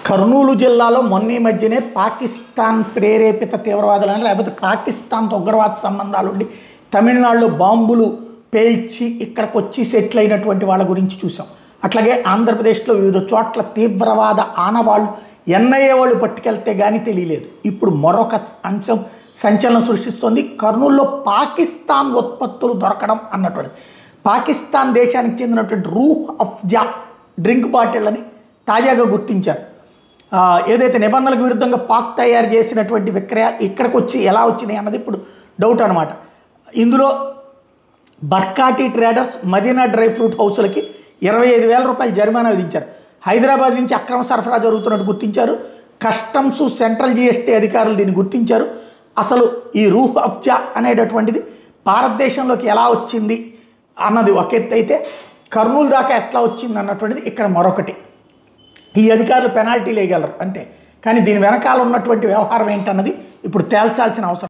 కర్నూలు జిల్లాలో మొన్న మధ్యనే పాకిస్తాన్ ప్రేరేపిత తీవ్రవాదులని లేకపోతే పాకిస్తాన్తో ఉగ్రవాద సంబంధాలుండి తమిళనాడులో బాంబులు పేల్చి ఇక్కడికి వచ్చి సెటిల్ అయినటువంటి వాళ్ళ గురించి చూసాం. అట్లాగే ఆంధ్రప్రదేశ్లో వివిధ చోట్ల తీవ్రవాద ఆనవాళ్ళు ఎన్ఐఏ వాళ్ళు పట్టుకెళ్తే కానీ తెలియలేదు. ఇప్పుడు మరొక అంశం సంచలనం సృష్టిస్తోంది. కర్నూలులో పాకిస్తాన్ ఉత్పత్తులు దొరకడం అన్నటువంటి పాకిస్తాన్ దేశానికి చెందినటువంటి రూహ్ అఫ్జా డ్రింక్ బాటిళ్ళని తాజాగా గుర్తించారు. ఏదైతే నిబంధనలకు విరుద్ధంగా పాక్ తయారు చేసినటువంటి విక్రయాలు ఇక్కడికి వచ్చి ఎలా వచ్చినాయి అన్నది ఇప్పుడు డౌట్ అనమాట. ఇందులో బర్కాటీ ట్రేడర్స్, మదీనా డ్రై ఫ్రూట్ హౌస్లకి 25,000 రూపాయలు జరిమానా విధించారు. హైదరాబాద్ నుంచి అక్రమ సరఫరా జరుగుతున్నట్టు గుర్తించారు. కస్టమ్స్, సెంట్రల్ జిఎస్టీ అధికారులు దీన్ని గుర్తించారు. అసలు ఈ రూహ్ అఫ్జా అనేటటువంటిది భారతదేశంలోకి ఎలా వచ్చింది అన్నది ఒక ఎత్తు అయితే, కర్నూలు దాకా ఎట్లా వచ్చింది అన్నటువంటిది ఇక్కడ మరొకటి. ఈ అధికారులు పెనాల్టీలు వేయగలరు అంతే, కానీ దీని వెనకాల ఉన్నటువంటి వ్యవహారం ఏంటన్నది ఇప్పుడు తేల్చాల్సిన అవసరం.